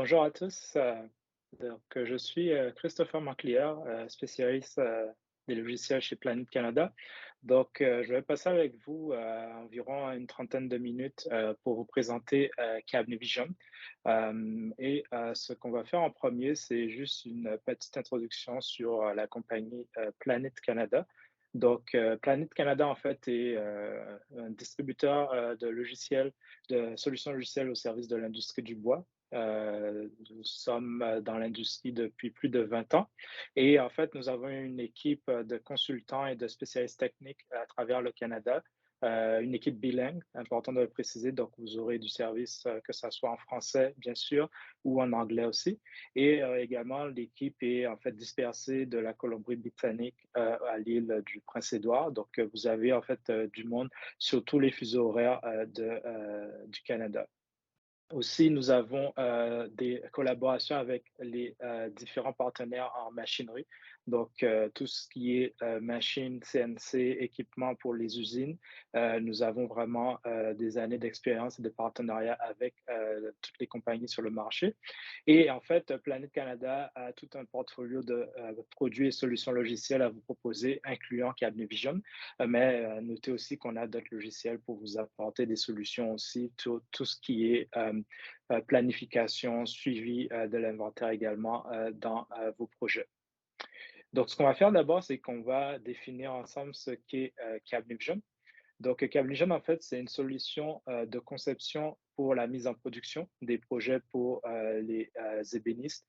Bonjour à tous. Je suis Christopher McLear, spécialiste des logiciels chez Planet Canada. Je vais passer avec vous environ une trentaine de minutes pour vous présenter Cablevision. Ce qu'on va faire en premier, c'est juste une petite introduction sur la compagnie Planet Canada. Planet Canada, en fait, est un distributeur de logiciels, de solutions logicielles au service de l'industrie du bois. Nous sommes dans l'industrie depuis plus de 20 ans et en fait, nous avons une équipe de consultants et de spécialistes techniques à travers le Canada, une équipe bilingue, important de le préciser. Donc, vous aurez du service, que ça soit en français, bien sûr, ou en anglais aussi. Également, l'équipe est en fait dispersée de la Colombie-Britannique à l'île du Prince-Édouard. Vous avez en fait du monde sur tous les fuseaux horaires du Canada. Aussi, nous avons des collaborations avec les différents partenaires en machinerie. Tout ce qui est machine, CNC, équipement pour les usines, nous avons vraiment des années d'expérience et de partenariat avec toutes les compagnies sur le marché. Et en fait, Planet Canada a tout un portfolio de produits et solutions logicielles à vous proposer, incluant Cablevision. Notez aussi qu'on a d'autres logiciels pour vous apporter des solutions aussi, tout ce qui est planification, suivi de l'inventaire également dans vos projets. Donc, ce qu'on va faire d'abord, c'est qu'on va définir ensemble ce qu'est Cablevision. Cablevision, en fait, c'est une solution de conception pour la mise en production des projets pour les ébénistes.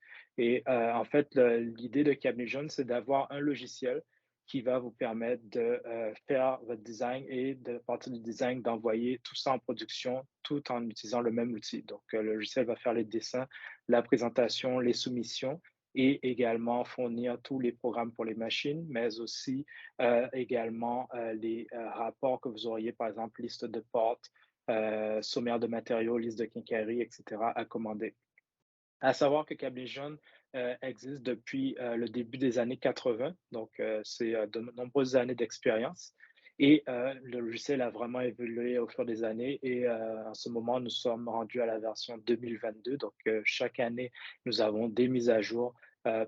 En fait, l'idée de Cablevision, c'est d'avoir un logiciel qui va vous permettre de faire votre design et de partir du design, d'envoyer tout ça en production tout en utilisant le même outil. Le logiciel va faire les dessins, la présentation, les soumissions et également fournir tous les programmes pour les machines, mais aussi également les rapports que vous auriez, par exemple, liste de portes, sommaire de matériaux, liste de quincaillerie, etc., à commander. À savoir que Cablevision existe depuis le début des années 80, c'est de nombreuses années d'expérience. Le logiciel a vraiment évolué au fur des années et en ce moment, nous sommes rendus à la version 2022. Chaque année, nous avons des mises à jour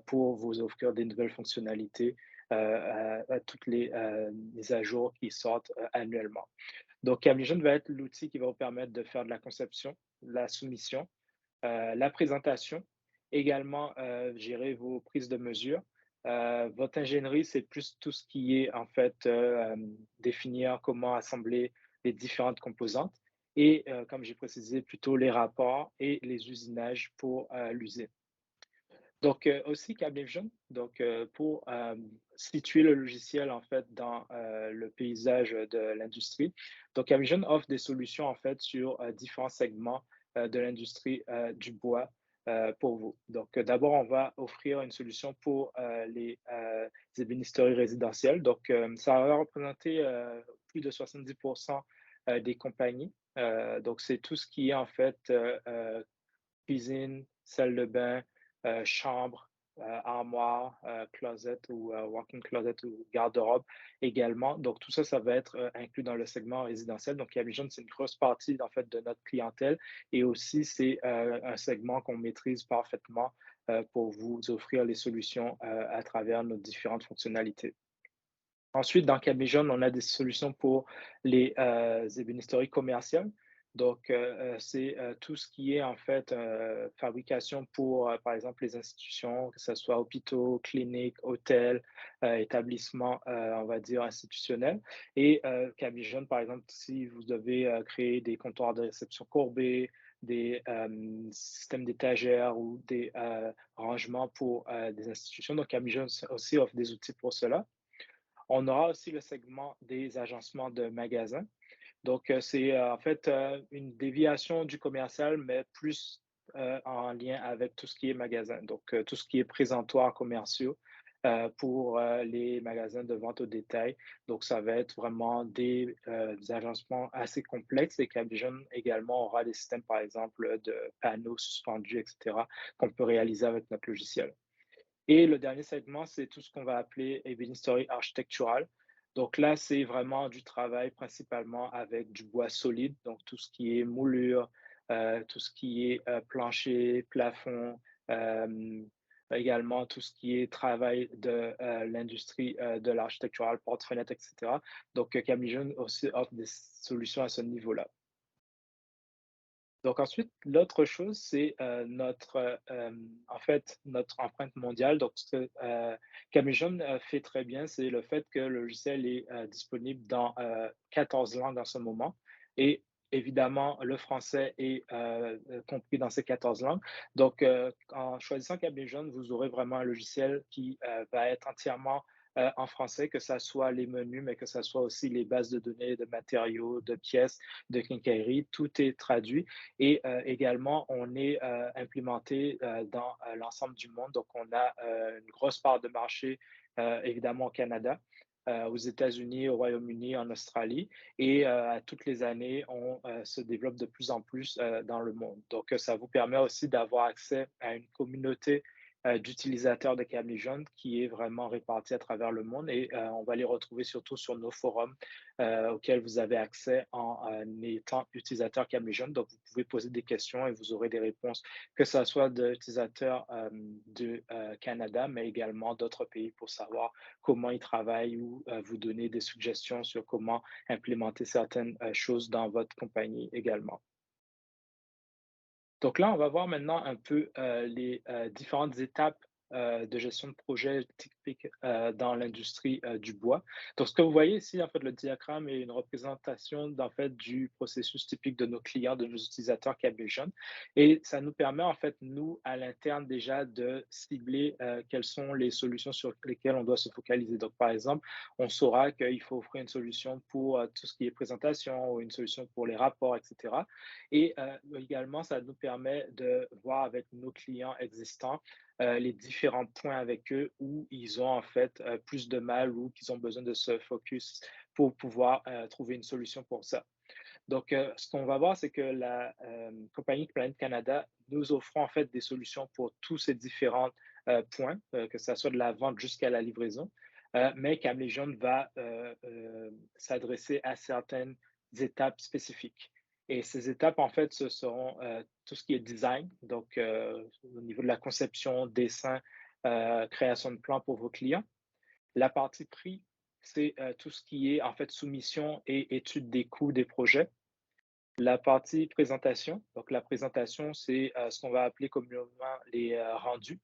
pour vous offrir des nouvelles fonctionnalités à toutes les mises à jour qui sortent annuellement. Cablevision va être l'outil qui va vous permettre de faire de la conception, la soumission, la présentation, également gérer vos prises de mesure. Votre ingénierie, c'est plus tout ce qui est en fait définir comment assembler les différentes composantes et, comme j'ai précisé, plutôt les rapports et les usinages pour l'usine. Aussi Cablevision, pour situer le logiciel en fait dans le paysage de l'industrie. Cablevision offre des solutions en fait sur différents segments de l'industrie du bois pour vous. D'abord, on va offrir une solution pour les ébénisteries résidentielles. Ça va représenter plus de 70% des compagnies. C'est tout ce qui est en fait cuisine, salle de bain, chambre, armoire, closet ou walk-in closet ou garde-robe également. Tout ça, ça va être inclus dans le segment résidentiel. Cablevision, c'est une grosse partie en fait de notre clientèle et aussi c'est un segment qu'on maîtrise parfaitement pour vous offrir les solutions à travers nos différentes fonctionnalités. Ensuite, dans Cablevision, on a des solutions pour les ébénisteries commerciales. C'est tout ce qui est en fait fabrication pour, par exemple, les institutions, que ce soit hôpitaux, cliniques, hôtels, établissements, on va dire, institutionnels. Cablevision, par exemple, si vous devez créer des comptoirs de réception courbés, des systèmes d'étagères ou des rangements pour des institutions. Cablevision aussi offre des outils pour cela. On aura aussi le segment des agencements de magasins. C'est en fait une déviation du commercial, mais plus en lien avec tout ce qui est magasin. Tout ce qui est présentoirs commerciaux pour les magasins de vente au détail. Ça va être vraiment des agencements assez complexes et Cablevision également aura des systèmes, par exemple, de panneaux suspendus, etc., qu'on peut réaliser avec notre logiciel. Et le dernier segment, c'est tout ce qu'on va appeler ébénisterie architecturale. Là, c'est vraiment du travail principalement avec du bois solide, donc tout ce qui est moulure, tout ce qui est plancher, plafond, hem, également tout ce qui est travail de l'industrie de l'architectural, porte-fenêtres, et cetera. Donc, Camillion aussi offre des solutions à ce niveau-là. Donc ensuite, l'autre chose, c'est, en fait, notre empreinte mondiale. Donc ce que, Camijon, fait très bien, c'est le fait que le logiciel est, disponible dans, 14 langues en ce moment et évidemment, le français est, compris dans ces 14 langues. Donc, en choisissant Camijon, vous aurez vraiment un logiciel qui, va être entièrement, en français, que ça soit les menus, mais que ça soit aussi les bases de données, de matériaux, de pièces, de quincaillerie, tout est traduit et également, on est implémenté dans l'ensemble du monde. Donc, on a une grosse part de marché, évidemment au Canada, aux États-Unis, au Royaume-Uni, en Australie. Et à toutes les années, on se développe de plus en plus dans le monde. Donc, ça vous permet aussi d'avoir accès à une communauté d'utilisateurs de Camly Jaune qui est vraiment répartie à travers le monde. Et on va les retrouver surtout sur nos forums auxquels vous avez accès en étant utilisateur Camly Jaune. Donc, vous pouvez poser des questions et vous aurez des réponses, que ce soit d'utilisateurs du Canada, mais également d'autres pays pour savoir comment ils travaillent ou vous donner des suggestions sur comment implémenter certaines choses dans votre compagnie également. Donc là, on va voir maintenant un peu les différentes étapes de gestion de projet typiques dans l'industrie du bois. Donc, ce que vous voyez ici, en fait, le diagramme est une représentation d'en fait, du processus typique de nos clients, de nos utilisateurs Câble Jeune. Et ça nous permet, en fait, nous, à l'interne, déjà de cibler quelles sont les solutions sur lesquelles on doit se focaliser. Donc, par exemple, on saura qu'il faut offrir une solution pour tout ce qui est présentation ou une solution pour les rapports, etc. Et également, ça nous permet de voir avec nos clients existants les différents points avec eux où ils ont en fait plus de mal ou qu'ils ont besoin de se focus pour pouvoir trouver une solution pour ça. Donc, ce qu'on va voir, c'est que la compagnie Planet Canada nous offre en fait des solutions pour tous ces différents points, que ce soit de la vente jusqu'à la livraison. Mais Camlégion va s'adresser à certaines étapes spécifiques. Et ces étapes, en fait, ce seront tout ce qui est design, donc au niveau de la conception, dessin, création de plans pour vos clients. La partie prix, c'est tout ce qui est en fait soumission et étude des coûts des projets. La partie présentation, donc la présentation, c'est ce qu'on va appeler communément les rendus.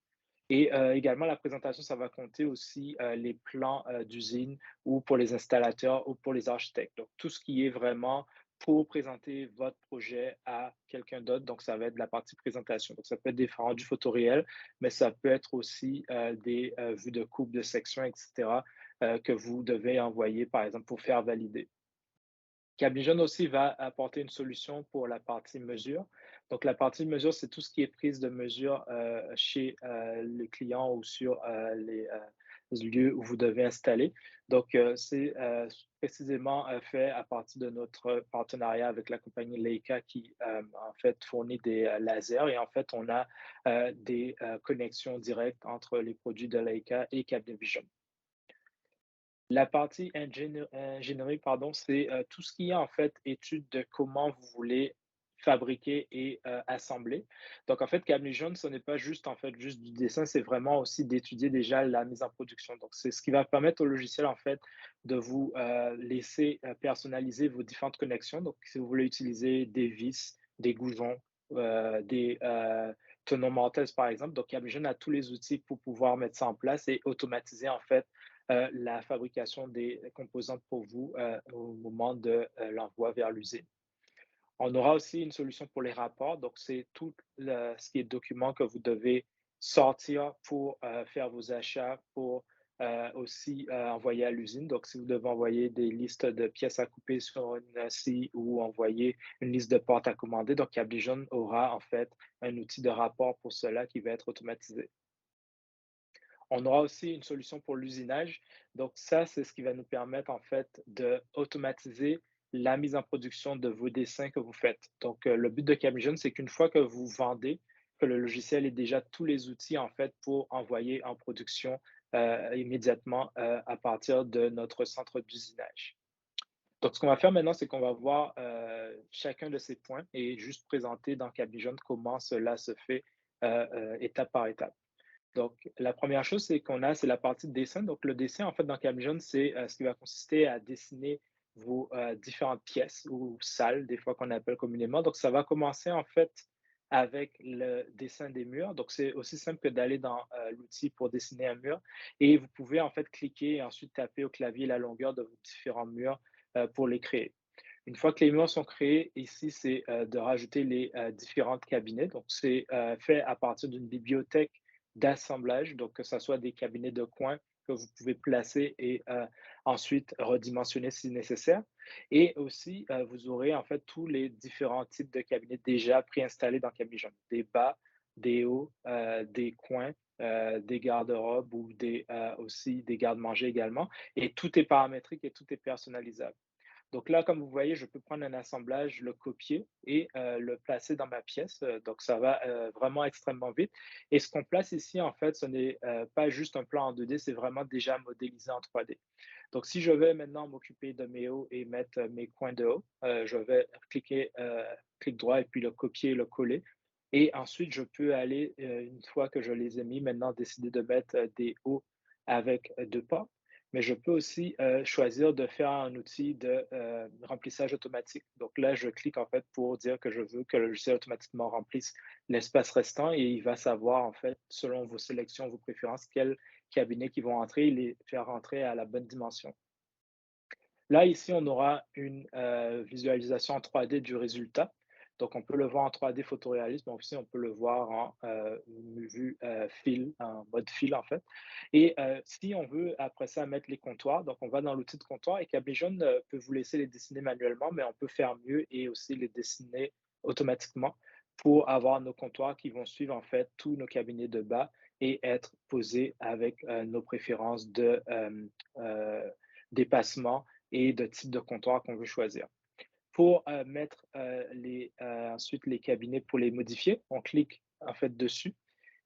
Et également, la présentation, ça va compter aussi les plans d'usine ou pour les installateurs ou pour les architectes. Donc, tout ce qui est vraiment pour présenter votre projet à quelqu'un d'autre. Donc, ça va être de la partie présentation. Donc, ça peut être des rendus photoréels, mais ça peut être aussi des vues de coupe de section, etc., que vous devez envoyer, par exemple, pour faire valider. Cablygen aussi va apporter une solution pour la partie mesure. Donc, la partie mesure, c'est tout ce qui est prise de mesure chez le client ou sur les lieux où vous devez installer. Donc, c'est précisément fait à partir de notre partenariat avec la compagnie Leica qui, en fait, fournit des lasers. Et en fait, on a des connexions directes entre les produits de Leica et Cablevision. La partie ingénierie, pardon, c'est tout ce qui est en fait étude de comment vous voulez fabriquer et assembler. Donc en fait, Camly Jaune, ce n'est pas juste en fait juste du dessin, c'est vraiment aussi d'étudier déjà la mise en production. Donc c'est ce qui va permettre au logiciel en fait de vous laisser personnaliser vos différentes connexions. Donc si vous voulez utiliser des vis, des goujons, des tenons mortaises par exemple, donc Camly Jaune a tous les outils pour pouvoir mettre ça en place et automatiser en fait la fabrication des composantes pour vous au moment de l'envoi vers l'usine. On aura aussi une solution pour les rapports. Donc, c'est tout ce qui est document que vous devez sortir pour faire vos achats, pour aussi envoyer à l'usine. Donc, si vous devez envoyer des listes de pièces à couper sur une scie ou envoyer une liste de portes à commander, donc Cablevision aura en fait un outil de rapport pour cela qui va être automatisé. On aura aussi une solution pour l'usinage. Donc ça, c'est ce qui va nous permettre en fait d'automatiser la mise en production de vos dessins que vous faites. Donc le but de Camvision, c'est qu'une fois que vous vendez, que le logiciel ait déjà tous les outils en fait pour envoyer en production immédiatement à partir de notre centre d'usinage. Donc, ce qu'on va faire maintenant, c'est qu'on va voir chacun de ces points et juste présenter dans Cabvision comment cela se fait étape par étape. Donc, la première chose, c'est la partie de dessin. Donc, le dessin, en fait, dans Cabvision, c'est ce qui va consister à dessiner vos différentes pièces ou salles, des fois qu'on appelle communément. Donc, ça va commencer, en fait, avec le dessin des murs. Donc, c'est aussi simple que d'aller dans l'outil pour dessiner un mur. Et vous pouvez, en fait, cliquer et ensuite taper au clavier la longueur de vos différents murs pour les créer. Une fois que les murs sont créés, ici, c'est de rajouter les différentes cabinets. Donc, c'est fait à partir d'une bibliothèque d'assemblage, donc que ce soit des cabinets de coin que vous pouvez placer et ensuite redimensionner si nécessaire. Et aussi, vous aurez en fait tous les différents types de cabinets déjà préinstallés dans Cabigent, des bas, des hauts, des coins, des garde-robes ou aussi des garde-manger également. Et tout est paramétrique et tout est personnalisable. Donc là, comme vous voyez, je peux prendre un assemblage, le copier et le placer dans ma pièce. Donc ça va vraiment extrêmement vite. Et ce qu'on place ici, en fait, ce n'est pas juste un plan en 2D, c'est vraiment déjà modélisé en 3D. Donc si je vais maintenant m'occuper de mes hauts et mettre mes coins de haut, je vais cliquer clic droit et puis le copier et le coller. Et ensuite, je peux aller, une fois que je les ai mis, maintenant décider de mettre des hauts avec deux pas, mais je peux aussi choisir de faire un outil de remplissage automatique. Donc là, je clique en fait pour dire que je veux que le logiciel automatiquement remplisse l'espace restant et il va savoir en fait, selon vos sélections, vos préférences, quels cabinets qui vont entrer et les faire rentrer à la bonne dimension. Là, ici, on aura une visualisation en 3D du résultat. Donc, on peut le voir en 3D photoréalisme, mais aussi on peut le voir en vue fil, en mode fil en fait. Et si on veut après ça mettre les comptoirs, donc on va dans l'outil de comptoir et Cablevision peut vous laisser les dessiner manuellement, mais on peut faire mieux et aussi les dessiner automatiquement pour avoir nos comptoirs qui vont suivre en fait tous nos cabinets de bas et être posés avec nos préférences de dépassement et de type de comptoir qu'on veut choisir. Pour mettre ensuite les cabinets pour les modifier, on clique en fait dessus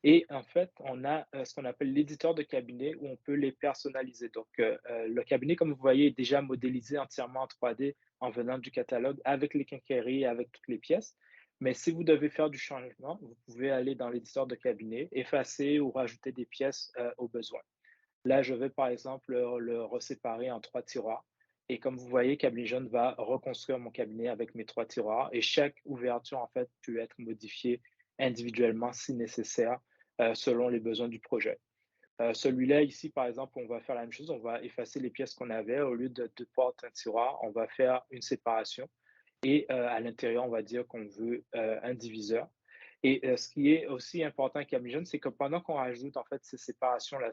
et en fait, on a ce qu'on appelle l'éditeur de cabinet où on peut les personnaliser. Donc, le cabinet, comme vous voyez, est déjà modélisé entièrement en 3D en venant du catalogue avec les quincailleries et avec toutes les pièces. Mais si vous devez faire du changement, vous pouvez aller dans l'éditeur de cabinet, effacer ou rajouter des pièces au besoin. Là, je vais par exemple le reséparer en 3 tiroirs et comme vous voyez, Cablevision va reconstruire mon cabinet avec mes 3 tiroirs et chaque ouverture, en fait, peut être modifiée individuellement si nécessaire, selon les besoins du projet. Celui-là ici, par exemple, on va faire la même chose, on va effacer les pièces qu'on avait. Au lieu de 2 portes, un tiroir, on va faire une séparation et à l'intérieur, on va dire qu'on veut, un diviseur et ce qui est aussi important avec Cablevision, c'est que pendant qu'on rajoute, en fait, ces séparations-là,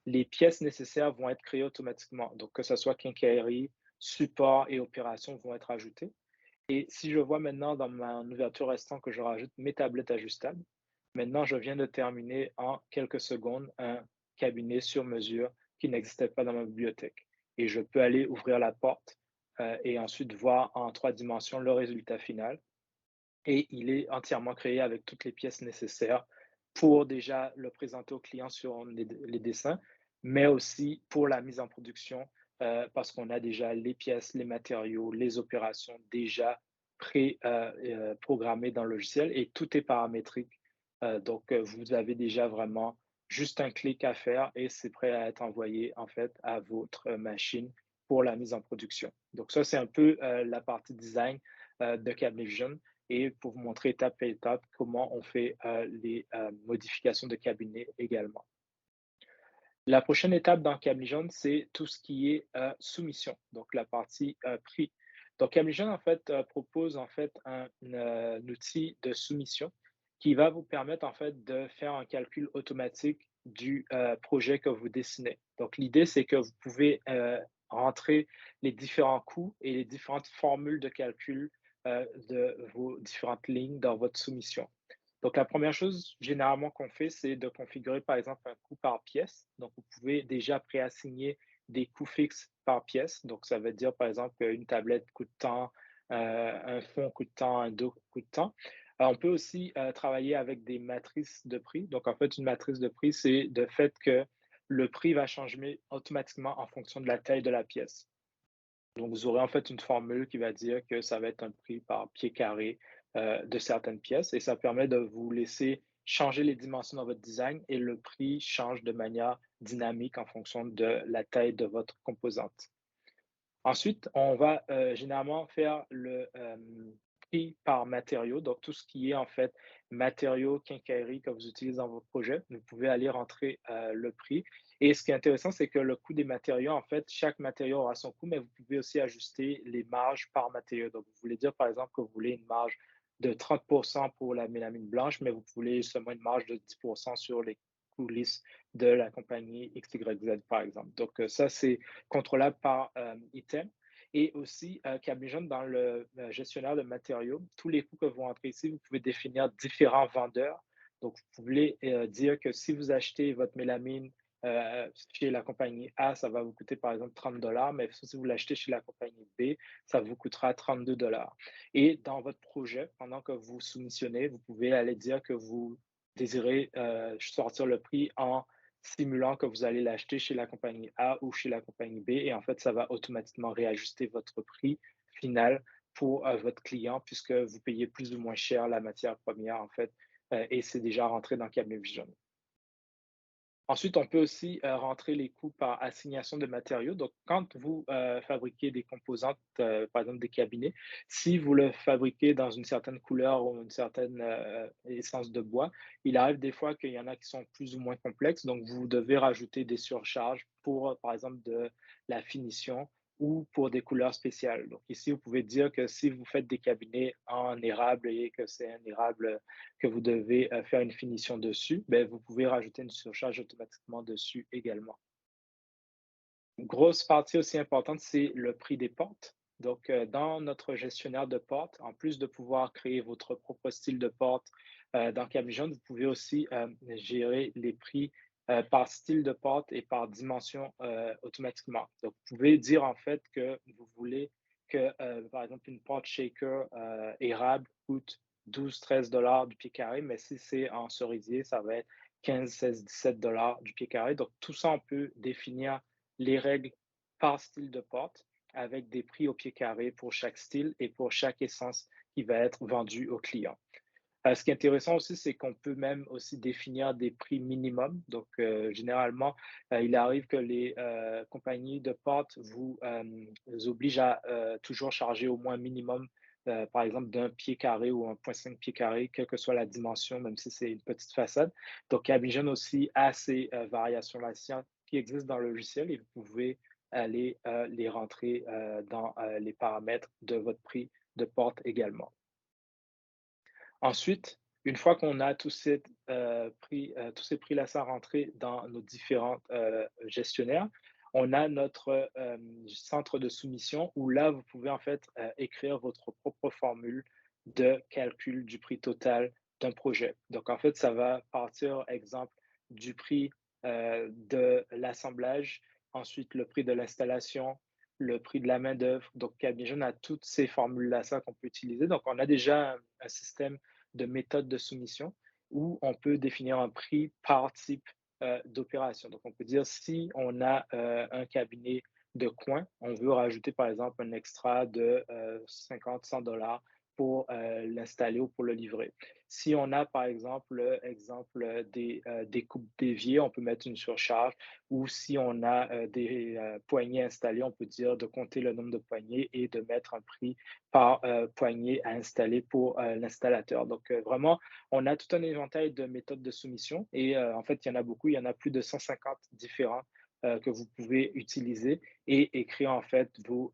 les pièces nécessaires vont être créées automatiquement. Donc, que ce soit quincaillerie, support et opération vont être ajoutées. Et si je vois maintenant dans ma ouverture restante que je rajoute mes tablettes ajustables, maintenant je viens de terminer en quelques secondes un cabinet sur mesure qui n'existait pas dans ma bibliothèque. Et je peux aller ouvrir la porte et ensuite voir en 3 dimensions le résultat final. Et il est entièrement créé avec toutes les pièces nécessaires pour déjà le présenter au client sur les dessins, mais aussi pour la mise en production, parce qu'on a déjà les pièces, les matériaux, les opérations déjà programmées dans le logiciel et tout est paramétrique. Donc, vous avez déjà vraiment juste un clic à faire et c'est prêt à être envoyé en fait à votre machine pour la mise en production. Donc ça, c'est un peu la partie design de Cablevision et pour vous montrer étape par étape comment on fait les modifications de cabinet également. La prochaine étape dans Cablevision, c'est tout ce qui est soumission, donc la partie prix. Donc Cablevision, en fait, propose en fait un outil de soumission qui va vous permettre en fait de faire un calcul automatique du projet que vous dessinez. Donc l'idée, c'est que vous pouvez rentrer les différents coûts et les différentes formules de calcul de vos différentes lignes dans votre soumission. Donc, la première chose généralement qu'on fait, c'est de configurer par exemple un coût par pièce. Donc, vous pouvez déjà préassigner des coûts fixes par pièce. Donc, ça veut dire par exemple une tablette coûte tant, un fond coûte tant, un dos coûte tant. On peut aussi travailler avec des matrices de prix. Donc, en fait, une matrice de prix, c'est le fait que le prix va changer automatiquement en fonction de la taille de la pièce. Donc, vous aurez en fait une formule qui va dire que ça va être un prix par pied carré de certaines pièces et ça permet de vous laisser changer les dimensions dans votre design et le prix change de manière dynamique en fonction de la taille de votre composante. Ensuite, on va, généralement faire le, prix par matériau. Donc tout ce qui est en fait matériaux, quincaillerie que vous utilisez dans vos projets, vous pouvez aller rentrer, le prix et ce qui est intéressant, c'est que le coût des matériaux, en fait, chaque matériau aura son coût, mais vous pouvez aussi ajuster les marges par matériau. Donc vous voulez dire, par exemple, que vous voulez une marge de 30 pour la mélamine blanche, mais vous voulez seulement une marge de 10 sur les coulisses de la compagnie XYZ, par exemple. Donc, ça, c'est contrôlable par item. Et aussi, Cablevision, dans le gestionnaire de matériaux, tous les coûts que vous entrez ici, vous pouvez définir différents vendeurs. Donc, vous pouvez dire que si vous achetez votre mélamine chez la compagnie A, ça va vous coûter par exemple 30 mais si vous l'achetez chez la compagnie B, ça vous coûtera 32 Et dans votre projet, pendant que vous soumissionnez, vous pouvez aller dire que vous désirez sortir le prix en simulant que vous allez l'acheter chez la compagnie A ou chez la compagnie B et en fait, ça va automatiquement réajuster votre prix final pour, votre client puisque vous payez plus ou moins cher la matière première en fait, et c'est déjà rentré dans Cablevision. Ensuite, on peut aussi, rentrer les coûts par assignation de matériaux. Donc, quand vous, fabriquez des composantes, par exemple des cabinets, si vous le fabriquez dans une certaine couleur ou une certaine, essence de bois, il arrive des fois qu'il y en a qui sont plus ou moins complexes, donc vous devez rajouter des surcharges pour, par exemple, de la finition ou pour des couleurs spéciales. Donc ici, vous pouvez dire que si vous faites des cabinets en érable et que c'est un érable que vous devez faire une finition dessus, ben, vous pouvez rajouter une surcharge automatiquement dessus également. Une grosse partie aussi importante, c'est le prix des portes. Donc, dans notre gestionnaire de portes, en plus de pouvoir créer votre propre style de porte dans Cablevision, vous pouvez aussi gérer les prix par style de porte et par dimension automatiquement. Donc, vous pouvez dire en fait que vous voulez que, par exemple, une porte shaker érable coûte 12 13 du pied carré, mais si c'est en cerisier, ça va être 15 16 17 du pied carré. Donc, tout ça, on peut définir les règles par style de porte avec des prix au pied carré pour chaque style et pour chaque essence qui va être vendue au client. Ce qui est intéressant aussi, c'est qu'on peut même aussi définir des prix minimums. Donc, généralement, il arrive que les compagnies de portes vous obligent à toujours charger au moins minimum, par exemple, d'un pied carré ou 1,5 pied carré, quelle que soit la dimension, même si c'est une petite façade. Donc, Cabigène aussi a ces variations-là qui existent dans le logiciel et vous pouvez aller les rentrer dans les paramètres de votre prix de porte également. Ensuite, une fois qu'on a tous ces prix-là ça rentrés dans nos différents, gestionnaires, on a notre, centre de soumission où là, vous pouvez en fait, écrire votre propre formule de calcul du prix total d'un projet. Donc en fait, ça va partir, exemple, du prix, de l'assemblage, ensuite le prix de l'installation, le prix de la main-d'œuvre. Donc Cabigène a toutes ces formules-là ça qu'on peut utiliser. Donc on a déjà un système de méthode de soumission où on peut définir un prix par type d'opération. Donc, on peut dire si on a un cabinet de coin, on veut rajouter par exemple un extra de 50-100 pour l'installer ou pour le livrer. Si on a par exemple exemple des coupes d'évier, on peut mettre une surcharge ou si on a des poignées installées, on peut dire de compter le nombre de poignées et de mettre un prix par poignée à installer pour l'installateur. Donc, vraiment, on a tout un éventail de méthodes de soumission et en fait, il y en a beaucoup, il y en a plus de 150 différents que vous pouvez utiliser et écrire en fait vos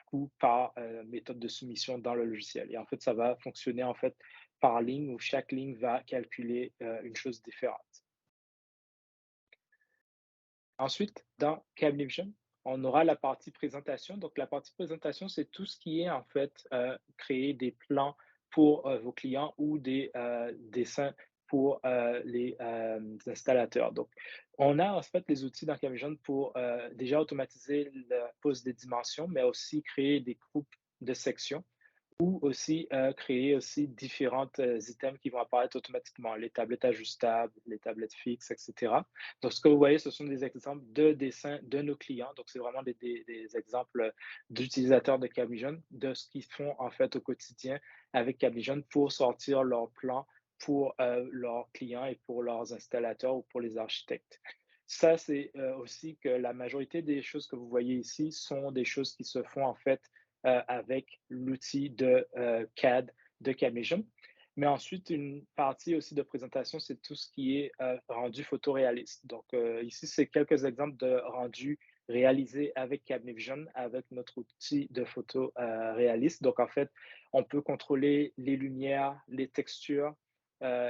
coûts par méthode de soumission dans le logiciel. Et en fait, ça va fonctionner en fait par ligne où chaque ligne va calculer une chose différente. Ensuite, dans Cablevision, on aura la partie présentation. Donc, la partie présentation, c'est tout ce qui est en fait créer des plans pour vos clients ou des dessins pour les installateurs. Donc, on a en fait les outils dans Cablevision pour déjà automatiser la pose des dimensions, mais aussi créer des groupes de sections ou aussi créer aussi différentes items qui vont apparaître automatiquement, les tablettes ajustables, les tablettes fixes, etc. Donc, ce que vous voyez, ce sont des exemples de dessins de nos clients. Donc, c'est vraiment des exemples d'utilisateurs de Cabvision, de ce qu'ils font en fait au quotidien avec Cabvision pour sortir leurs plans pour leurs clients et pour leurs installateurs ou pour les architectes. Ça, c'est aussi que la majorité des choses que vous voyez ici sont des choses qui se font en fait avec l'outil de CAD de Cabvision. Mais ensuite, une partie aussi de présentation, c'est tout ce qui est rendu photoréaliste. Donc, ici, c'est quelques exemples de rendus réalisés avec Cabvision, avec notre outil de photo réaliste. Donc, en fait, on peut contrôler les lumières, les textures,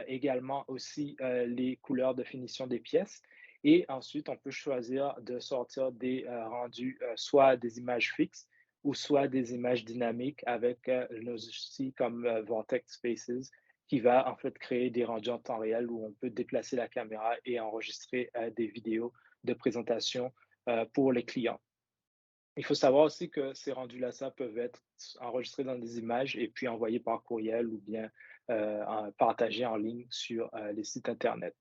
également aussi les couleurs de finition des pièces. Et ensuite, on peut choisir de sortir des rendus, soit des images fixes, ou soit des images dynamiques avec nos outils comme Vortex Spaces, qui va en fait créer des rendus en temps réel où on peut déplacer la caméra et enregistrer des vidéos de présentation pour les clients. Il faut savoir aussi que ces rendus-là, ça peuvent être enregistrés dans des images et puis envoyés par courriel ou bien partagés en ligne sur les sites Internet.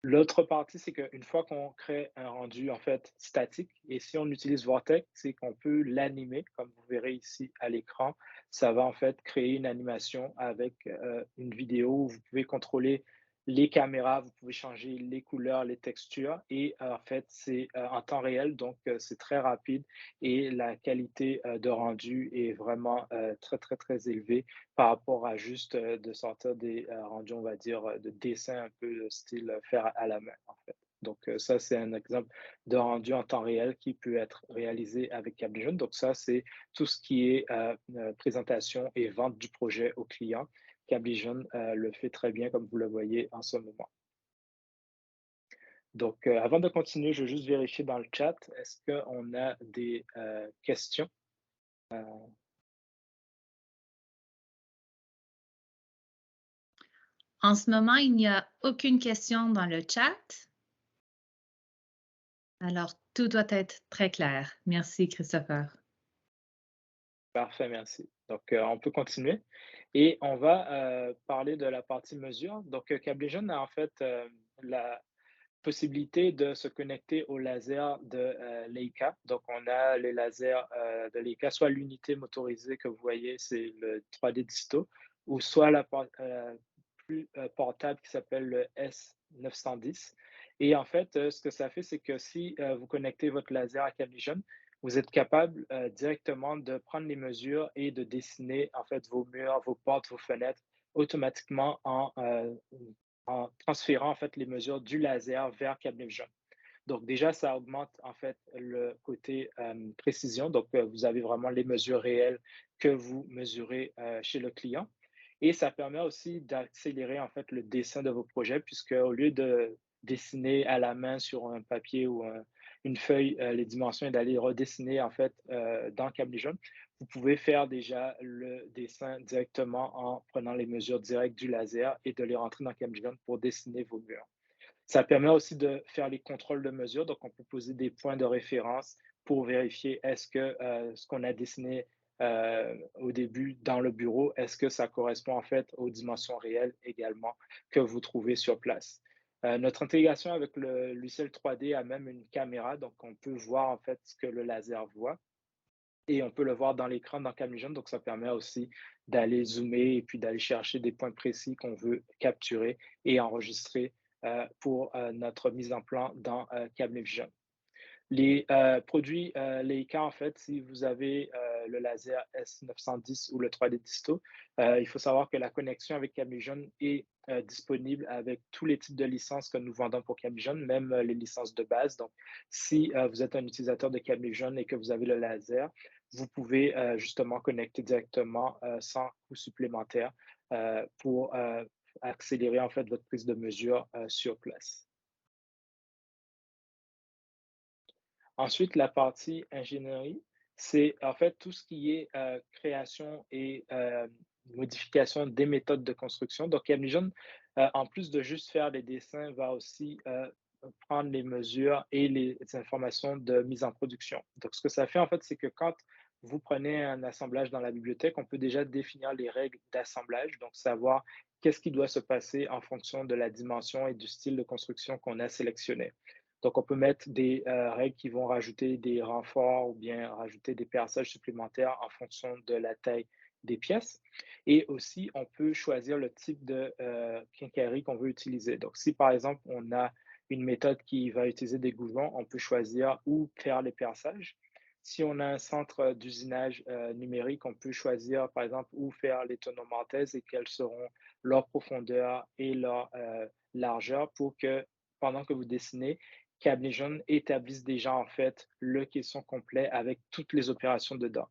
L'autre partie, c'est qu'une fois qu'on crée un rendu en fait statique, et si on utilise Vortex, c'est qu'on peut l'animer, comme vous verrez ici à l'écran. Ça va en fait créer une animation avec une vidéo où vous pouvez contrôler les caméras, vous pouvez changer les couleurs, les textures, et en fait, c'est en temps réel, donc c'est très rapide et la qualité de rendu est vraiment très, très, très élevée par rapport à juste de sortir des rendus, on va dire, de dessin un peu style faire à la main, en fait. Donc, ça, c'est un exemple de rendu en temps réel qui peut être réalisé avec Cablevision. Donc, ça, c'est tout ce qui est présentation et vente du projet au client. Cablevision le fait très bien, comme vous le voyez en ce moment. Donc, avant de continuer, je veux juste vérifier dans le chat, est-ce qu'on a des questions? En ce moment, il n'y a aucune question dans le chat. Alors, tout doit être très clair. Merci, Christopher. Parfait, merci. Donc, on peut continuer et on va parler de la partie mesure. Donc, Cablevision a en fait la possibilité de se connecter au laser de Leica. Donc, on a les lasers de Leica, soit l'unité motorisée que vous voyez, c'est le 3D Disto, ou soit la plus portable qui s'appelle le S910. Et en fait, ce que ça fait, c'est que si vous connectez votre laser à Cablevision, vous êtes capable directement de prendre les mesures et de dessiner en fait vos murs, vos portes, vos fenêtres automatiquement en transférant en fait les mesures du laser vers Cablevision. Donc déjà, ça augmente en fait le côté précision. Donc vous avez vraiment les mesures réelles que vous mesurez chez le client. Et ça permet aussi d'accélérer en fait le dessin de vos projets, puisque au lieu de dessiner à la main sur un papier ou une feuille les dimensions et d'aller redessiner en fait dans Cablevision, vous pouvez faire déjà le dessin directement en prenant les mesures directes du laser et de les rentrer dans Cablevision pour dessiner vos murs. Ça permet aussi de faire les contrôles de mesure. Donc, on peut poser des points de référence pour vérifier est-ce que ce qu'on a dessiné au début dans le bureau, est-ce que ça correspond en fait aux dimensions réelles également que vous trouvez sur place. Notre intégration avec le logiciel 3D a même une caméra, donc on peut voir en fait ce que le laser voit et on peut le voir dans l'écran dans Cablevision, donc ça permet aussi d'aller zoomer et puis d'aller chercher des points précis qu'on veut capturer et enregistrer pour notre mise en plan dans Cablevision. Les produits Leica, en fait, si vous avez le laser S910 ou le 3D Disto, il faut savoir que la connexion avec Cablevision est disponible avec tous les types de licences que nous vendons pour Cablevision, même les licences de base. Donc, si vous êtes un utilisateur de Cablevision et que vous avez le laser, vous pouvez justement connecter directement sans coût supplémentaire pour accélérer en fait votre prise de mesure sur place. Ensuite, la partie ingénierie, c'est en fait tout ce qui est création et modification des méthodes de construction. Donc, Camvision, en plus de juste faire les dessins, va aussi prendre les mesures et les informations de mise en production. Donc, ce que ça fait, en fait, c'est que quand vous prenez un assemblage dans la bibliothèque, on peut déjà définir les règles d'assemblage, donc savoir qu'est-ce qui doit se passer en fonction de la dimension et du style de construction qu'on a sélectionné. Donc, on peut mettre des règles qui vont rajouter des renforts ou bien rajouter des perçages supplémentaires en fonction de la taille des pièces. Et aussi, on peut choisir le type de quincaillerie qu'on veut utiliser. Donc, si par exemple, on a une méthode qui va utiliser des gouvernants, on peut choisir où faire les perçages. Si on a un centre d'usinage numérique, on peut choisir, par exemple, où faire les tonomartaises et quelles seront leur profondeur et leur largeur pour que, pendant que vous dessinez, Cablevision établisse déjà, en fait, le caisson complet avec toutes les opérations dedans.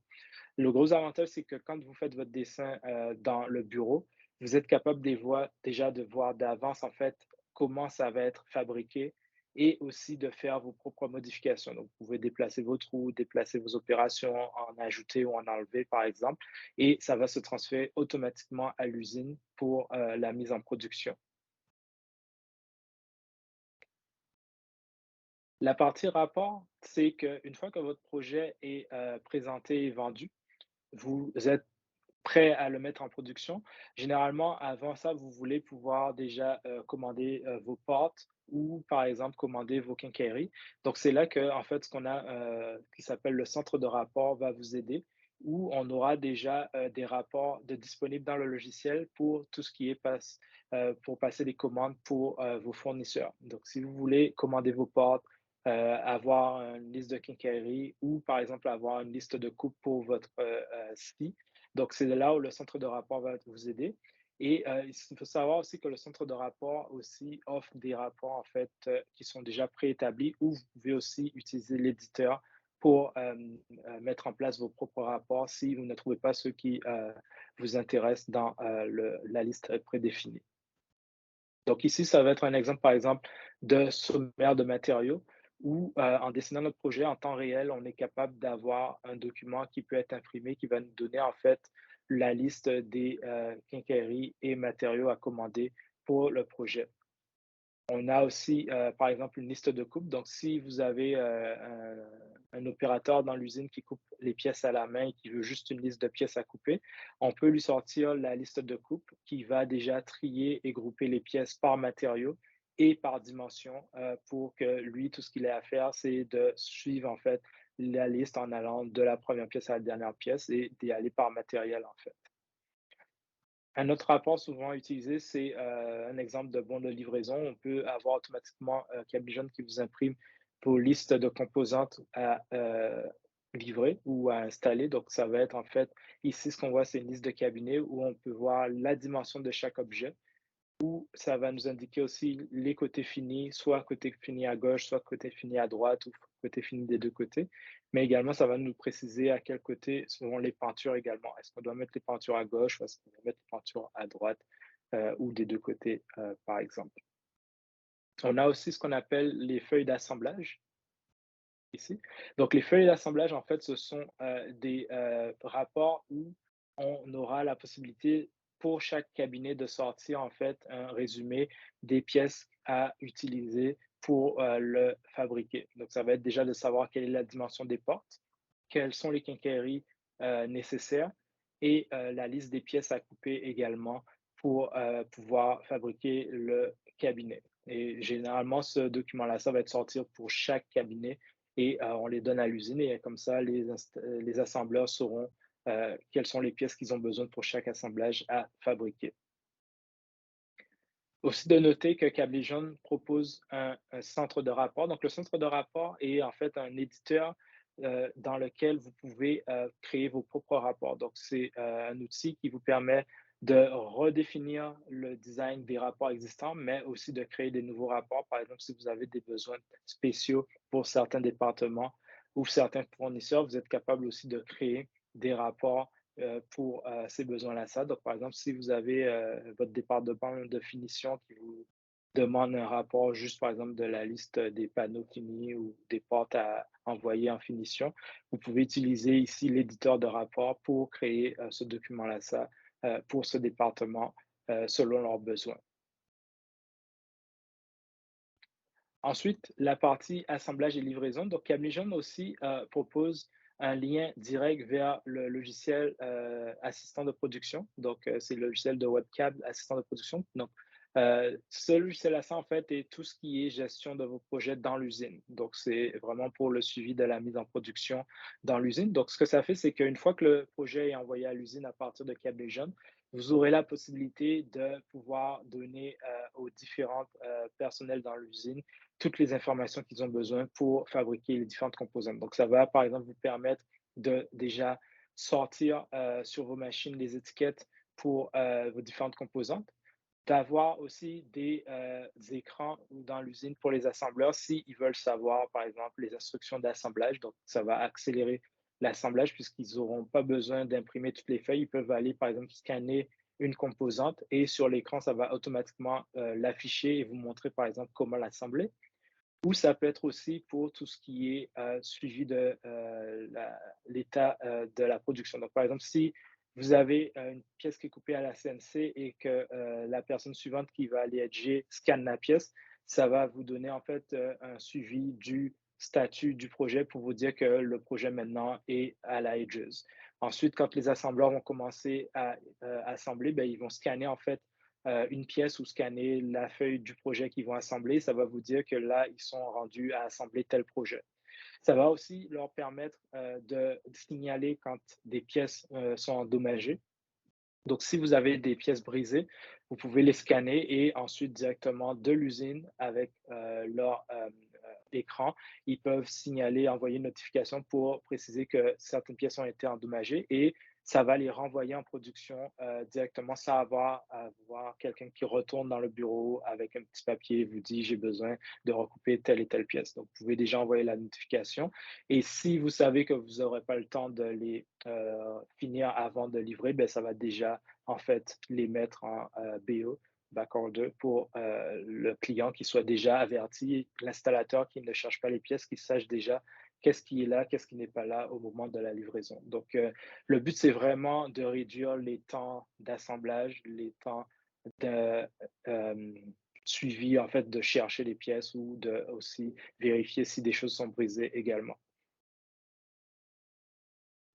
Le gros avantage, c'est que quand vous faites votre dessin dans le bureau, vous êtes capable déjà de voir d'avance, en fait, comment ça va être fabriqué et aussi de faire vos propres modifications. Donc, vous pouvez déplacer vos trous, déplacer vos opérations, en ajouter ou en enlever, par exemple, et ça va se transférer automatiquement à l'usine pour la mise en production. La partie rapport, c'est qu'une fois que votre projet est présenté et vendu, vous êtes prêt à le mettre en production. Généralement, avant ça, vous voulez pouvoir déjà commander vos portes ou, par exemple, commander vos quincailleries. Donc, c'est là que, en fait, ce qu'on a qui s'appelle le centre de rapport va vous aider, où on aura déjà des rapports disponibles dans le logiciel pour tout ce qui est pour passer des commandes pour vos fournisseurs. Donc, si vous voulez commander vos portes, avoir une liste de quincailleries ou, par exemple, avoir une liste de coupes pour votre site, donc, c'est là où le centre de rapport va vous aider. Et il faut savoir aussi que le centre de rapport aussi offre des rapports en fait qui sont déjà préétablis ou vous pouvez aussi utiliser l'éditeur pour mettre en place vos propres rapports si vous ne trouvez pas ceux qui vous intéressent dans la liste prédéfinie. Donc ici, ça va être un exemple, par exemple, de sommaire de matériaux où, en dessinant notre projet en temps réel, on est capable d'avoir un document qui peut être imprimé, qui va nous donner en fait la liste des quincailleries et matériaux à commander pour le projet. On a aussi, par exemple, une liste de coupe. Donc, si vous avez un opérateur dans l'usine qui coupe les pièces à la main et qui veut juste une liste de pièces à couper, on peut lui sortir la liste de coupe qui va déjà trier et grouper les pièces par matériau et par dimension pour que lui, tout ce qu'il a à faire, c'est de suivre en fait la liste en allant de la première pièce à la dernière pièce et d'y aller par matériel en fait. Un autre rapport souvent utilisé, c'est un exemple de bon de livraison. On peut avoir automatiquement Cablevision qui vous imprime vos listes de composantes à livrer ou à installer. Donc, ça va être en fait, ici, ce qu'on voit, c'est une liste de cabinets où on peut voir la dimension de chaque objet où ça va nous indiquer aussi les côtés finis, soit côté fini à gauche, soit côté fini à droite ou côté fini des deux côtés. Mais également, ça va nous préciser à quel côté seront les peintures également. Est-ce qu'on doit mettre les peintures à gauche ou est-ce qu'on doit mettre les peintures à droite ou des deux côtés, par exemple. On a aussi ce qu'on appelle les feuilles d'assemblage ici. Donc, les feuilles d'assemblage, en fait, ce sont des rapports où on aura la possibilité pour chaque cabinet de sortir en fait un résumé des pièces à utiliser pour le fabriquer. Donc, ça va être déjà de savoir quelle est la dimension des portes, quelles sont les quincailleries nécessaires et la liste des pièces à couper également pour pouvoir fabriquer le cabinet. Et généralement, ce document-là, ça va être sorti pour chaque cabinet et on les donne à l'usine et comme ça, les assembleurs sauront quelles sont les pièces qu'ils ont besoin pour chaque assemblage à fabriquer. Aussi de noter que Cablevision propose un centre de rapport. Donc, le centre de rapport est en fait un éditeur dans lequel vous pouvez créer vos propres rapports. Donc, c'est un outil qui vous permet de redéfinir le design des rapports existants, mais aussi de créer des nouveaux rapports. Par exemple, si vous avez des besoins spéciaux pour certains départements ou certains fournisseurs, vous êtes capable aussi de créer des rapports pour ces besoins-là. Ça. Donc, par exemple, si vous avez votre département de finition qui vous demande un rapport juste, par exemple, de la liste des panneaux finis ou des portes à envoyer en finition, vous pouvez utiliser ici l'éditeur de rapport pour créer ce document-là, ça, pour ce département selon leurs besoins. Ensuite, la partie assemblage et livraison. Donc, Cablevision aussi propose un lien direct vers le logiciel assistant de production. Donc, c'est le logiciel de webcam assistant de production. Donc, ce logiciel-là, ça, en fait, est tout ce qui est gestion de vos projets dans l'usine. Donc, c'est vraiment pour le suivi de la mise en production dans l'usine. Donc, ce que ça fait, c'est qu'une fois que le projet est envoyé à l'usine à partir de Cablevision, vous aurez la possibilité de pouvoir donner aux différents personnels dans l'usine toutes les informations qu'ils ont besoin pour fabriquer les différentes composantes. Donc, ça va, par exemple, vous permettre de déjà sortir sur vos machines les étiquettes pour vos différentes composantes, d'avoir aussi des écrans dans l'usine pour les assembleurs s'ils veulent savoir, par exemple, les instructions d'assemblage. Donc, ça va accélérer l'assemblage puisqu'ils n'auront pas besoin d'imprimer toutes les feuilles. Ils peuvent aller, par exemple, scanner une composante et sur l'écran, ça va automatiquement l'afficher et vous montrer, par exemple, comment l'assembler. Ou ça peut être aussi pour tout ce qui est suivi de l'état de la production. Donc, par exemple, si vous avez une pièce qui est coupée à la CNC et que la personne suivante qui va aller edger scanne la pièce, ça va vous donner en fait un suivi du statut du projet pour vous dire que le projet maintenant est à la edgeuse. Ensuite, quand les assembleurs vont commencer à assembler, ben, ils vont scanner en fait une pièce ou scanner la feuille du projet qu'ils vont assembler, ça va vous dire que là, ils sont rendus à assembler tel projet. Ça va aussi leur permettre de signaler quand des pièces sont endommagées. Donc, si vous avez des pièces brisées, vous pouvez les scanner et ensuite directement de l'usine avec leur écran, ils peuvent signaler, envoyer une notification pour préciser que certaines pièces ont été endommagées et ça va les renvoyer en production directement sans avoir à voir quelqu'un qui retourne dans le bureau avec un petit papier et vous dit j'ai besoin de recouper telle et telle pièce. Donc, vous pouvez déjà envoyer la notification. Et si vous savez que vous n'aurez pas le temps de les finir avant de livrer, ben, ça va déjà en fait les mettre en BO, backorder, pour le client qui soit déjà averti, l'installateur qui ne cherche pas les pièces, qui sache déjà qu'est-ce qui est là, qu'est-ce qui n'est pas là au moment de la livraison. Donc, le but, c'est vraiment de réduire les temps d'assemblage, les temps de suivi, en fait, de chercher les pièces ou de aussi vérifier si des choses sont brisées également.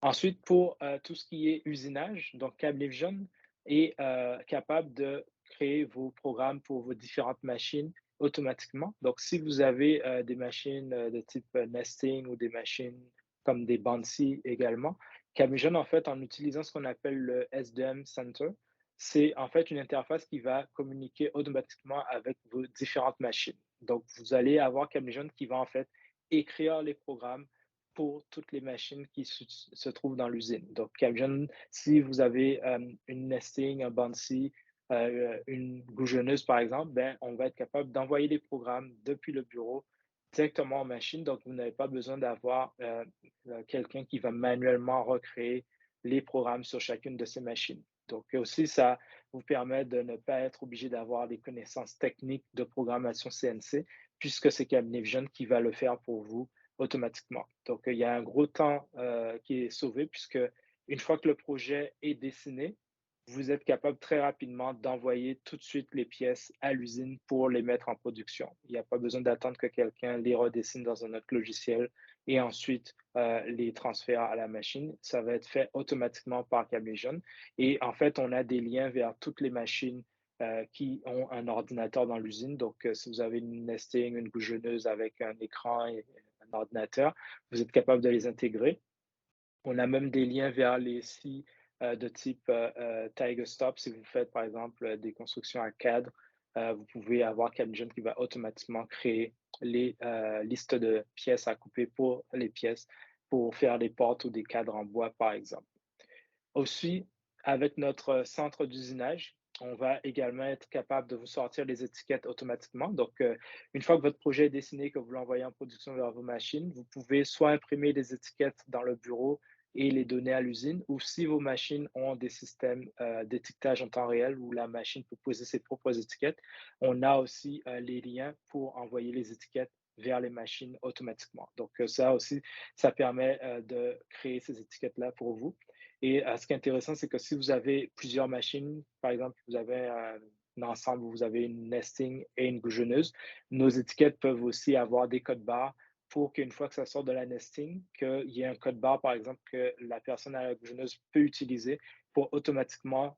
Ensuite, pour tout ce qui est usinage, donc Cablevision est capable de créer vos programmes pour vos différentes machines automatiquement. Donc, si vous avez des machines de type nesting ou des machines comme des Bouncy également, Cablevision, en fait, en utilisant ce qu'on appelle le SDM Center, c'est en fait une interface qui va communiquer automatiquement avec vos différentes machines. Donc, vous allez avoir Cablevision qui va en fait écrire les programmes pour toutes les machines qui se trouvent dans l'usine. Donc, Cablevision, si vous avez une nesting, un bouncy, une goujonneuse, par exemple, ben, on va être capable d'envoyer les programmes depuis le bureau directement aux machines. Donc, vous n'avez pas besoin d'avoir quelqu'un qui va manuellement recréer les programmes sur chacune de ces machines. Donc, aussi, ça vous permet de ne pas être obligé d'avoir des connaissances techniques de programmation CNC, puisque c'est Cablevision qui va le faire pour vous automatiquement. Donc, il y a un gros temps qui est sauvé puisque une fois que le projet est dessiné, vous êtes capable très rapidement d'envoyer tout de suite les pièces à l'usine pour les mettre en production. Il n'y a pas besoin d'attendre que quelqu'un les redessine dans un autre logiciel et ensuite les transfère à la machine. Ça va être fait automatiquement par Cablevision. Et en fait, on a des liens vers toutes les machines qui ont un ordinateur dans l'usine. Donc, si vous avez une nesting, une goujonneuse avec un écran et un ordinateur, vous êtes capable de les intégrer. On a même des liens vers les sites de type TigerStop. Si vous faites, par exemple, des constructions à cadre, vous pouvez avoir Cablevision qui va automatiquement créer les listes de pièces à couper pour les pièces, pour faire des portes ou des cadres en bois, par exemple. Aussi, avec notre centre d'usinage, on va également être capable de vous sortir les étiquettes automatiquement. Donc, une fois que votre projet est dessiné, que vous l'envoyez en production vers vos machines, vous pouvez soit imprimer des étiquettes dans le bureau et les donner à l'usine, ou si vos machines ont des systèmes d'étiquetage en temps réel où la machine peut poser ses propres étiquettes, on a aussi les liens pour envoyer les étiquettes vers les machines automatiquement. Donc, ça aussi, ça permet de créer ces étiquettes-là pour vous. Et ce qui est intéressant, c'est que si vous avez plusieurs machines, par exemple, vous avez un ensemble où vous avez une nesting et une goujonneuse, nos étiquettes peuvent aussi avoir des codes barres pour qu'une fois que ça sort de la nesting, qu'il y ait un code barre, par exemple, que la personne à la goujonneuse peut utiliser pour automatiquement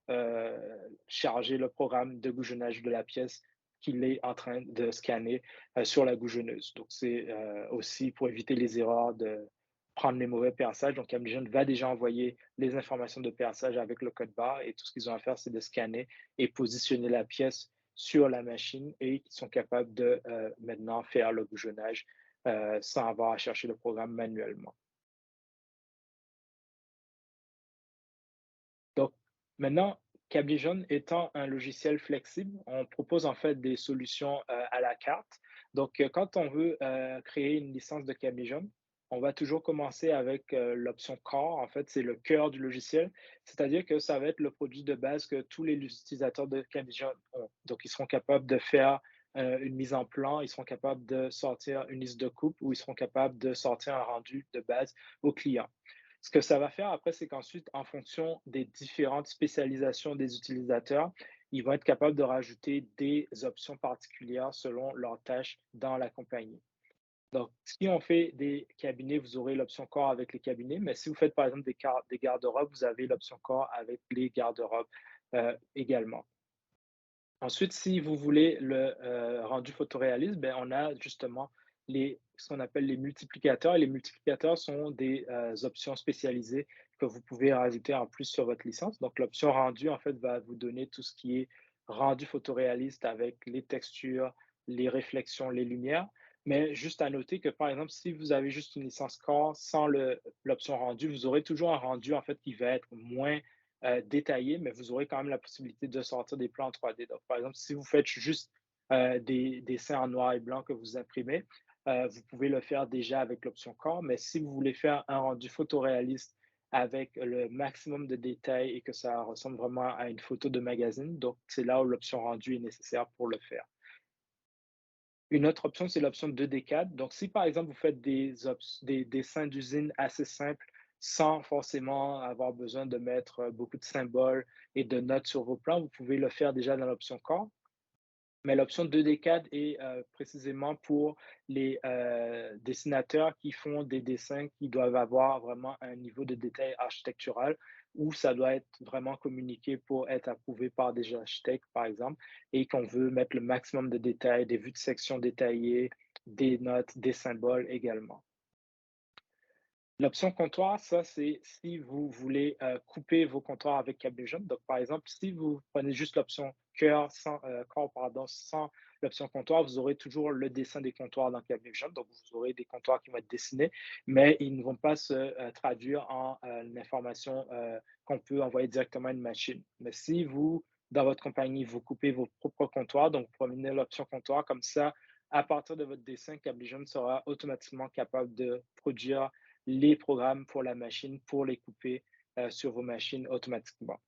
charger le programme de goujonnage de la pièce qu'il est en train de scanner sur la goujonneuse. Donc, c'est aussi pour éviter les erreurs de prendre les mauvais perçages. Donc, Camligent va déjà envoyer les informations de perçage avec le code barre et tout ce qu'ils ont à faire, c'est de scanner et positionner la pièce sur la machine et ils sont capables de maintenant faire le goujonnage sans avoir à chercher le programme manuellement. Donc, maintenant, Cablevision étant un logiciel flexible, on propose en fait des solutions à la carte. Donc, quand on veut créer une licence de Cablevision, on va toujours commencer avec l'option Core. En fait, c'est le cœur du logiciel, c'est-à-dire que ça va être le produit de base que tous les utilisateurs de Cablevision ont. Donc, ils seront capables de faire une mise en plan, ils seront capables de sortir une liste de coupe ou ils seront capables de sortir un rendu de base au client. Ce que ça va faire après, c'est qu'ensuite, en fonction des différentes spécialisations des utilisateurs, ils vont être capables de rajouter des options particulières selon leurs tâches dans la compagnie. Donc, si on fait des cabinets, vous aurez l'option corps avec les cabinets, mais si vous faites par exemple des garde-robes, vous avez l'option corps avec les garde-robes également. Ensuite, si vous voulez le rendu photoréaliste, ben, on a justement ce qu'on appelle les multiplicateurs. Et les multiplicateurs sont des options spécialisées que vous pouvez rajouter en plus sur votre licence. Donc, l'option rendu, en fait, va vous donner tout ce qui est rendu photoréaliste avec les textures, les réflexions, les lumières. Mais juste à noter que, par exemple, si vous avez juste une licence corps sans l'option rendu, vous aurez toujours un rendu, en fait, qui va être moins détaillé, mais vous aurez quand même la possibilité de sortir des plans en 3D. Donc, par exemple, si vous faites juste des dessins en noir et blanc que vous imprimez, vous pouvez le faire déjà avec l'option corps, mais si vous voulez faire un rendu photoréaliste avec le maximum de détails et que ça ressemble vraiment à une photo de magazine, donc c'est là où l'option rendu est nécessaire pour le faire. Une autre option, c'est l'option 2D4. Donc, si par exemple, vous faites des dessins d'usine assez simples sans forcément avoir besoin de mettre beaucoup de symboles et de notes sur vos plans, vous pouvez le faire déjà dans l'option corps. Mais l'option 2D4 est précisément pour les dessinateurs qui font des dessins qui doivent avoir vraiment un niveau de détail architectural où ça doit être vraiment communiqué pour être approuvé par des architectes, par exemple, et qu'on veut mettre le maximum de détails, des vues de section détaillées, des notes, des symboles également. L'option comptoir, ça, c'est si vous voulez couper vos comptoirs avec Cablevision. Donc, par exemple, si vous prenez juste l'option corps, pardon, sans l'option comptoir, vous aurez toujours le dessin des comptoirs dans Cablevision. Donc, vous aurez des comptoirs qui vont être dessinés, mais ils ne vont pas se traduire en une information qu'on peut envoyer directement à une machine. Mais si vous, dans votre compagnie, vous coupez vos propres comptoirs, donc vous prenez l'option comptoir, comme ça, à partir de votre dessin, Cablevision sera automatiquement capable de produire les programmes pour la machine pour les couper sur vos machines automatiquement.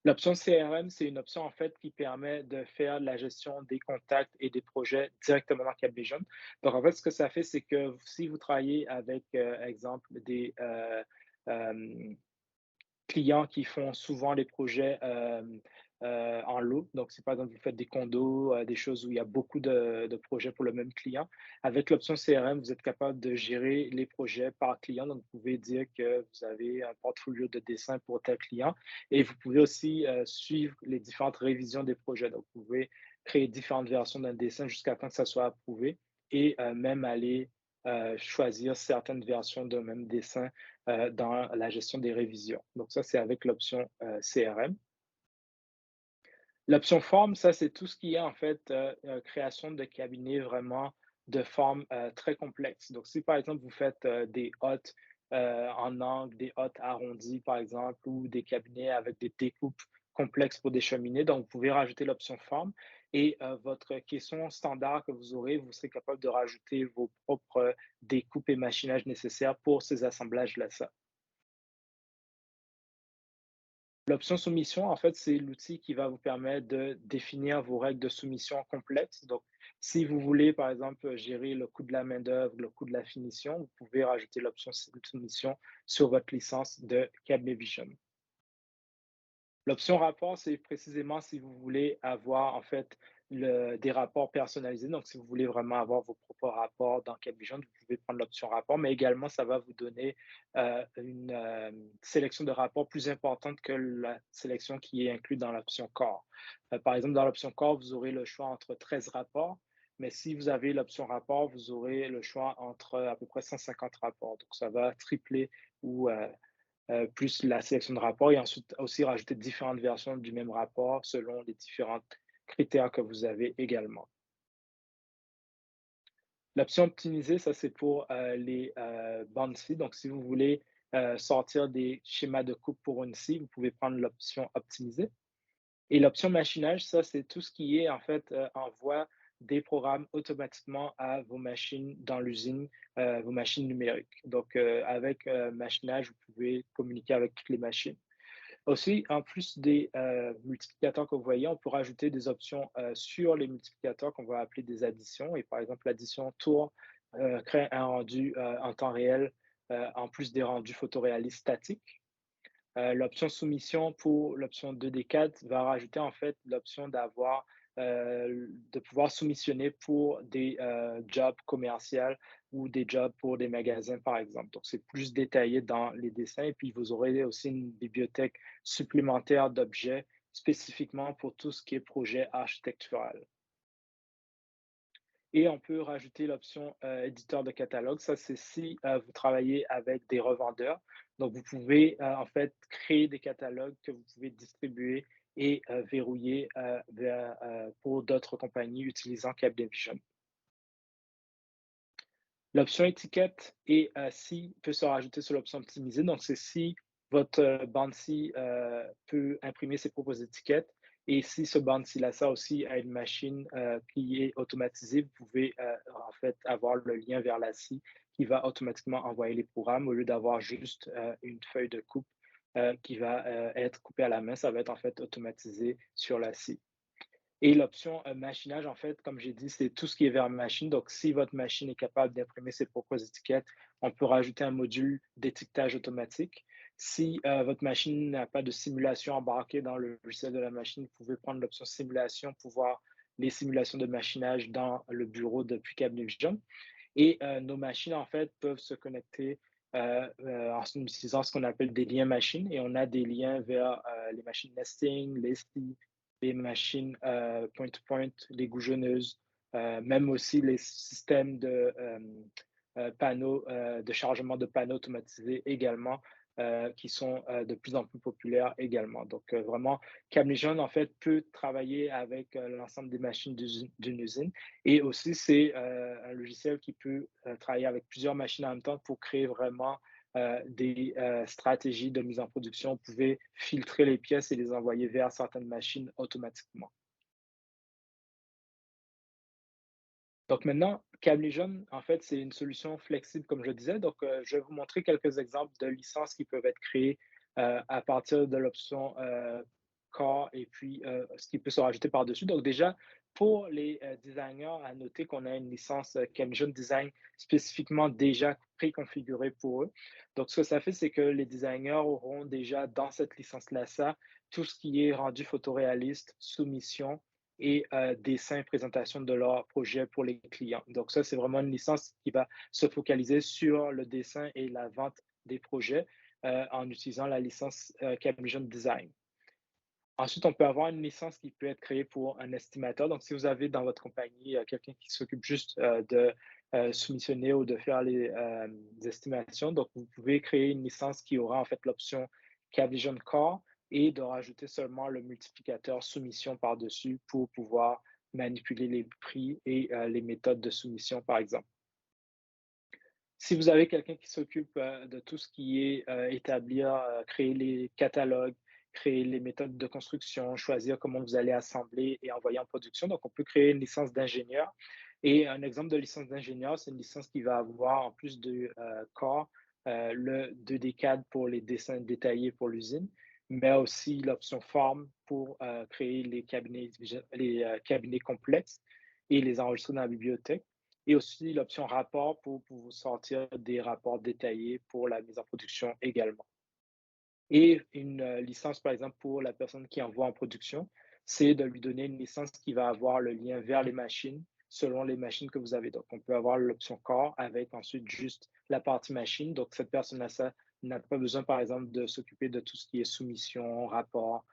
L'option CRM, c'est une option en fait qui permet de faire la gestion des contacts et des projets directement dans Cablevision. Donc en fait, ce que ça fait, c'est que si vous travaillez avec, exemple, des clients qui font souvent les projets en lot. Donc, si par exemple vous faites des condos, des choses où il y a beaucoup de projets pour le même client, avec l'option CRM, vous êtes capable de gérer les projets par client. Donc, vous pouvez dire que vous avez un portfolio de dessins pour tel client et vous pouvez aussi suivre les différentes révisions des projets. Donc, vous pouvez créer différentes versions d'un dessin jusqu'à temps que ça soit approuvé et même aller choisir certaines versions d'un même dessin dans la gestion des révisions. Donc ça, c'est avec l'option CRM. L'option forme, ça, c'est tout ce qui est en fait création de cabinets vraiment de forme très complexes. Donc, si par exemple, vous faites des hottes en angle, des hottes arrondies, par exemple, ou des cabinets avec des découpes complexes pour des cheminées, donc vous pouvez rajouter l'option forme et votre caisson standard que vous aurez, vous serez capable de rajouter vos propres découpes et machinages nécessaires pour ces assemblages-là. L'option soumission, en fait, c'est l'outil qui va vous permettre de définir vos règles de soumission complexes. Donc, si vous voulez, par exemple, gérer le coût de la main-d'œuvre, le coût de la finition, vous pouvez rajouter l'option soumission sur votre licence de Cablevision. L'option rapport, c'est précisément si vous voulez avoir, en fait, des rapports personnalisés. Donc, si vous voulez vraiment avoir vos propres rapports dans CapVision, vous pouvez prendre l'option rapport, mais également, ça va vous donner une sélection de rapports plus importante que la sélection qui est inclue dans l'option Core. Par exemple, dans l'option Core, vous aurez le choix entre 13 rapports, mais si vous avez l'option rapport, vous aurez le choix entre à peu près 150 rapports. Donc, ça va tripler ou plus la sélection de rapports et ensuite aussi rajouter différentes versions du même rapport selon les différents critères que vous avez également. L'option optimiser, ça c'est pour les bandes scie. Donc, si vous voulez sortir des schémas de coupe pour une scie, vous pouvez prendre l'option optimiser. Et l'option machinage, ça c'est tout ce qui est en fait envoie des programmes automatiquement à vos machines dans l'usine, vos machines numériques. Donc, avec machinage, vous pouvez communiquer avec toutes les machines. Aussi, en plus des multiplicateurs que vous voyez, on peut rajouter des options sur les multiplicateurs qu'on va appeler des additions. Et par exemple, l'addition tour crée un rendu en temps réel en plus des rendus photoréalistes statiques. L'option soumission pour l'option 2D4 va rajouter en fait l'option de pouvoir soumissionner pour des jobs commerciaux ou des jobs pour des magasins, par exemple. Donc, c'est plus détaillé dans les dessins et puis vous aurez aussi une bibliothèque supplémentaire d'objets spécifiquement pour tout ce qui est projet architectural. Et on peut rajouter l'option éditeur de catalogue. Ça, c'est si vous travaillez avec des revendeurs. Donc, vous pouvez en fait créer des catalogues que vous pouvez distribuer et verrouiller pour d'autres compagnies utilisant CapDevision. L'option étiquette et si peut se rajouter sur l'option optimiser. Donc, c'est si votre bande-ci peut imprimer ses propres étiquettes. Et si ce bande-ci-là, ça aussi a une machine qui est automatisée, vous pouvez en fait avoir le lien vers la scie qui va automatiquement envoyer les programmes au lieu d'avoir juste une feuille de coupe qui va être coupée à la main. Ça va être en fait automatisé sur la scie. Et l'option machinage, en fait, comme j'ai dit, c'est tout ce qui est vers machine. Donc, si votre machine est capable d'imprimer ses propres étiquettes, on peut rajouter un module d'étiquetage automatique. Si votre machine n'a pas de simulation embarquée dans le logiciel de la machine, vous pouvez prendre l'option simulation pour voir les simulations de machinage dans le bureau depuis CapDevision. Et nos machines, en fait, peuvent se connecter en utilisant ce qu'on appelle des liens machines. Et on a des liens vers les machines nesting, les STI, les machines point-to-point, les gougonneuses, même aussi les systèmes de panneaux, de chargement de panneaux automatisés également, qui sont de plus en plus populaires également. Donc, vraiment, CapDevision, en fait, peut travailler avec l'ensemble des machines d'une usine. Et aussi, c'est un logiciel qui peut travailler avec plusieurs machines en même temps pour créer vraiment des stratégies de mise en production. Vous pouvez filtrer les pièces et les envoyer vers certaines machines automatiquement. Donc maintenant, CapDevision, en fait, c'est une solution flexible, comme je disais. Donc, je vais vous montrer quelques exemples de licences qui peuvent être créées à partir de l'option Core et puis ce qui peut se rajouter par-dessus. Donc, déjà, pour les designers, à noter qu'on a une licence CapDevision Design spécifiquement déjà préconfigurée pour eux. Donc, ce que ça fait, c'est que les designers auront déjà dans cette licence-là ça, tout ce qui est rendu photoréaliste, soumission, et dessin, présentation de leur projet pour les clients. Donc ça, c'est vraiment une licence qui va se focaliser sur le dessin et la vente des projets en utilisant la licence CapVision Design. Ensuite, on peut avoir une licence qui peut être créée pour un estimateur. Donc, si vous avez dans votre compagnie quelqu'un qui s'occupe juste de soumissionner ou de faire les estimations, donc vous pouvez créer une licence qui aura en fait l'option CapVision Core et de rajouter seulement le multiplicateur soumission par-dessus pour pouvoir manipuler les prix et les méthodes de soumission, par exemple. Si vous avez quelqu'un qui s'occupe de tout ce qui est établir, créer les catalogues, créer les méthodes de construction, choisir comment vous allez assembler et envoyer en production. Donc, on peut créer une licence d'ingénieur. Et un exemple de licence d'ingénieur, c'est une licence qui va avoir, en plus de Core, le 2D-CAD pour les dessins détaillés pour l'usine, mais aussi l'option forme pour créer les cabinets complexes et les enregistrer dans la bibliothèque et aussi l'option rapport pour vous sortir des rapports détaillés pour la mise en production également. Et une licence, par exemple, pour la personne qui envoie en production. c'est de lui donner une licence qui va avoir le lien vers les machines selon les machines que vous avez. Donc, on peut avoir l'option corps avec ensuite juste la partie machine. Donc, cette personne-là, ça n'a pas besoin, par exemple, de s'occuper de tout ce qui est soumission, rapport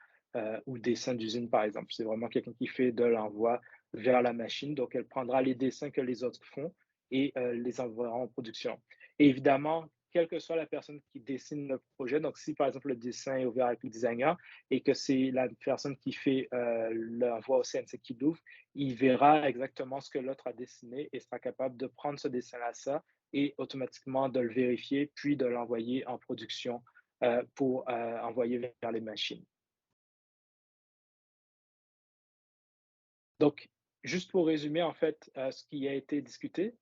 ou dessin d'usine, par exemple. C'est vraiment quelqu'un qui fait de l'envoi vers la machine. Donc, elle prendra les dessins que les autres font et les enverra en production. Et évidemment, quelle que soit la personne qui dessine le projet, donc si par exemple le dessin est ouvert avec le designer et que c'est la personne qui fait l'envoi au CNC qui l'ouvre, il verra exactement ce que l'autre a dessiné et sera capable de prendre ce dessin-là, ça, et automatiquement de le vérifier, puis de l'envoyer en production pour envoyer vers les machines. Donc, juste pour résumer, en fait, ce qui a été discuté,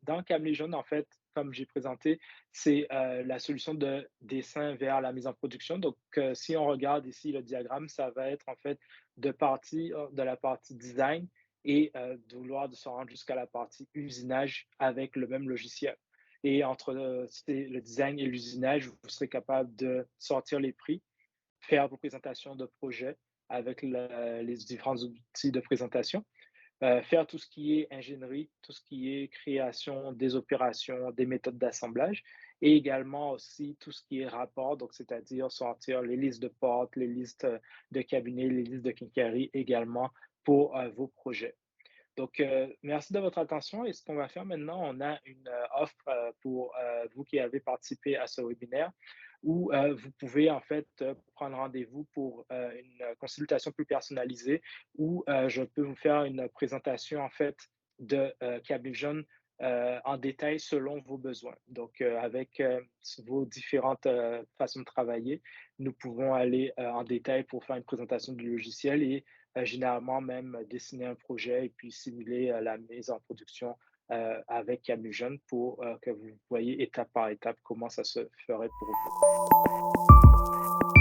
dans Camléjon, en fait, comme j'ai présenté, c'est la solution de dessin vers la mise en production. Donc, si on regarde ici le diagramme, ça va être en fait de partir de la partie design et de vouloir de se rendre jusqu'à la partie usinage avec le même logiciel. Et entre le design et l'usinage, vous serez capable de sortir les prix, faire vos présentations de projets avec les différents outils de présentation, faire tout ce qui est ingénierie, tout ce qui est création des opérations, des méthodes d'assemblage et également aussi tout ce qui est rapport, donc c'est-à-dire sortir les listes de portes, les listes de cabinets, les listes de quincaillerie également pour vos projets. Donc, merci de votre attention et ce qu'on va faire maintenant, on a une offre pour vous qui avez participé à ce webinaire où vous pouvez en fait prendre rendez-vous pour une consultation plus personnalisée où je peux vous faire une présentation en fait de Cablevision en détail selon vos besoins. Donc, avec vos différentes façons de travailler, nous pouvons aller en détail pour faire une présentation du logiciel et généralement même dessiner un projet et puis simuler la mise en production avec Camusion pour que vous voyez étape par étape comment ça se ferait pour vous.